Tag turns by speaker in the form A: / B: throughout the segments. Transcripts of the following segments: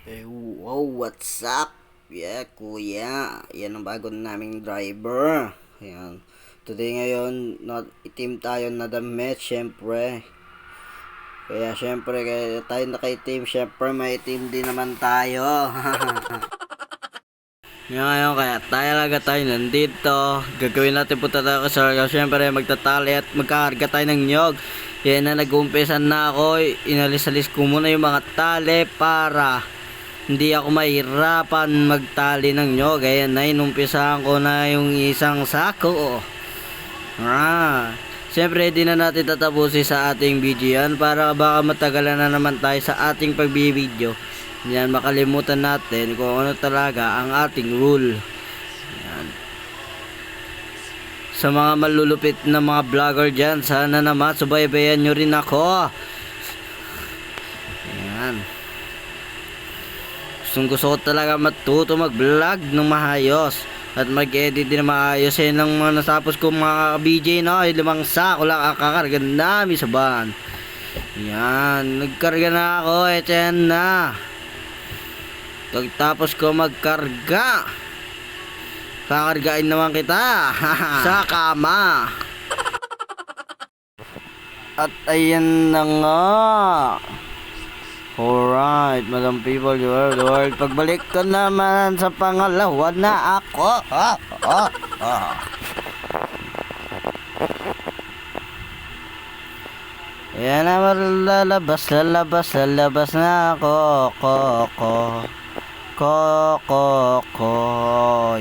A: Wow, what's up? Yeah, kuya. Yan ang bago naming driver. Ayan. Today ngayon, itim tayo na damit, syempre. Kaya syempre, kaya tayo naka-itim, syempre may itim din naman tayo. Ngayon, kaya tayo nandito. Gagawin natin punta tayo sa Sargaw. Syempre, magtatali at magkakarga tayo ng nyog. Yan na, nag-umpisa na ako. Inalis-alis ko muna yung mga tali para hindi ako mahirapan magtali ng nyog. Ayan na, inumpisahan ko na yung isang sako. Siyempre, di na natin tatapusin sa ating video yan para baka matagalan na naman tayo sa ating pagbibideo. Yan, makalimutan natin kung ano talaga ang ating rule. Yan. Sa mga malulupit na mga vlogger dyan, sana naman subaybayan nyo rin ako. Yan. Gusto ko talaga matuto mag-vlog ng maayos at mag-edit din ng maayos. Yan ang mga nasapos ko mga BJ, no? 5 sako lang ang kakarga namin sa van. Yan, nagkarga na ako. Ito yan na. Pagtapos ko magkarga, kakargain naman kita sa kama. At ayan na nga. Alright, madam people, the world. Pagbalik ko naman sa pangalawa na ako. Ayan na, lalabas na ako.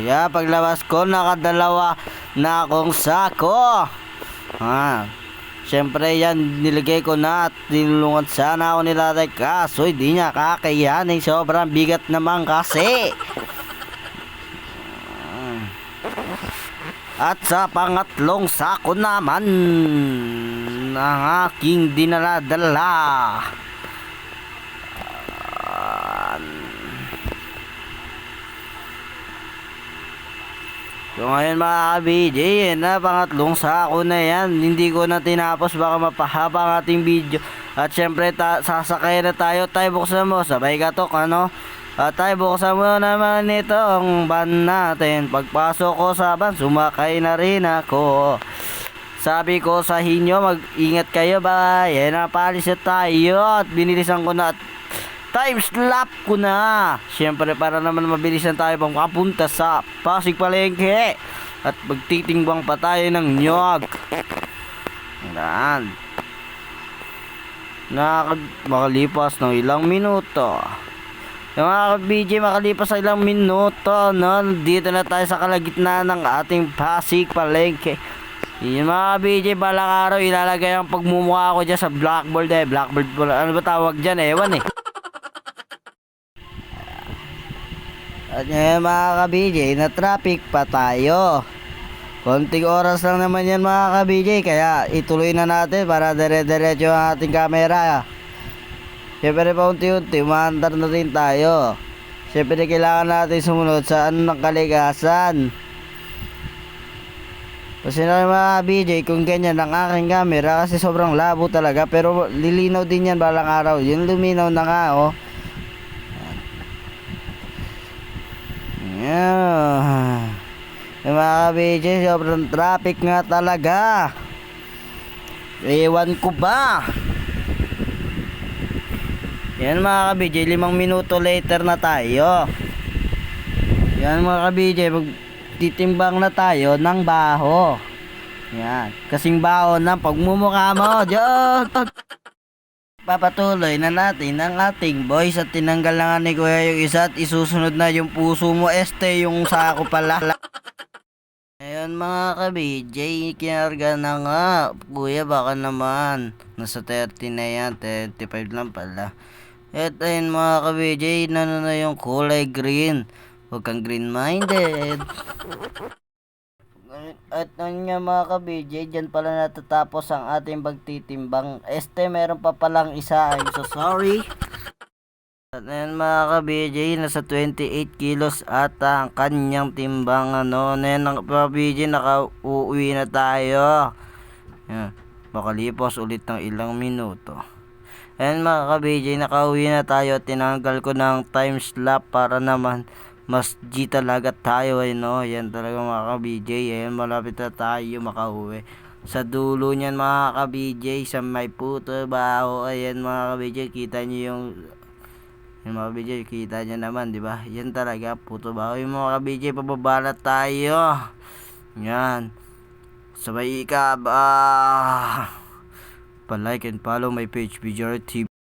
A: Yeah, paglabas ko, nakadalawa na akong sako. Siyempre yan, nilagay ko na at tinulungan sana ako nila tatay, kaso hindi niya kakayanin, sobrang bigat naman kasi. At sa pangatlong sako naman ang aking dinala-dala. So ngayon mga ka-BJ, na pangatlong sako na yan. Hindi ko na tinapos, baka mapahaba ang ating video. At syempre sasakay na tayo. Tayo buksan mo, sabay katok ano. At tayo buksan mo naman itong van natin. Pagpasok ko sa van, sumakay na rin ako. Sabi ko sa inyo, mag-ingat kayo ba? Yan, napalis na tayo. At binilisan ko na at time slap ko na. Siyempre para naman mabilisan tayo pang makapunta sa Pasig Palengke. At magtitimbang pa tayo ng nyog. Yan. Makalipas ng ilang minuto. Yung mga BJ, makalipas sa ilang minuto, no? Dito na tayo sa kalagitnaan ng ating Pasig Palengke. Yung mga BJ, balang araw ilalagay ang pagmumukha ko dyan sa blackboard blackboard pala. Ano ba tawag dyan? Ewan eh. At ngayon mga ka-BJ, na traffic pa tayo. Konting oras lang naman yan mga ka-BJ, kaya ituloy na natin para dire-diretso ang ating camera. Siyempre pa unti-unti, umaandar na rin tayo. Siyempre kailangan natin sumunod sa ng kalikasan. Kasi na mga BJ, kung ganyan ang aking camera, kasi sobrang labo talaga, pero lilinaw din yan balang araw. Yung luminaw na nga oh. Yeah. Yung mga BJ, sobrang traffic nga talaga. Ewan ko ba. Yan mga BJ, 5 minuto later na tayo. Yan mga BJ, magtitimbang na tayo ng baho. Yan, kasing baho ng pagmumukha mo. Diyos. Papatuloy na natin ang ating boys at tinanggal na nga ni Kuya yung isa at isusunod na yung puso mo. Yung sako pala. Ngayon mga ka-BJ, kinarga na nga. Kuya baka naman nasa 30 na yan, 35 lang pala. At ayun mga ka-BJ, na yung kulay green. Huwag kang green minded. At nga mga ka-BJ, dyan pala natatapos ang ating pagtitimbang. Meron pa palang isa. I'm so sorry. At ngayon mga ka-BJ, nasa 28 kilos ata ang kanyang timbang. Ngayon mga ka-BJ, nakauwi na tayo. Yan. Makalipas ulit ng ilang minuto. Ayan mga ka-BJ, nakauwi na tayo at tinanggal ko ng time slap para naman mas G talaga tayo no. Yan talaga mga ka-BJ. Ayan, malapit na tayo makauwi. Sa dulo niyan mga ka-BJ, sa may puto baho. Ayan mga ka-BJ, kita niyo yung mga ka-BJ, kita niyo naman, di ba? Yan talaga, puto baho. Yung mga ka-BJ, pababalat tayo. Yan. Sabay ikab. Pa-like and follow my page, BJR TV.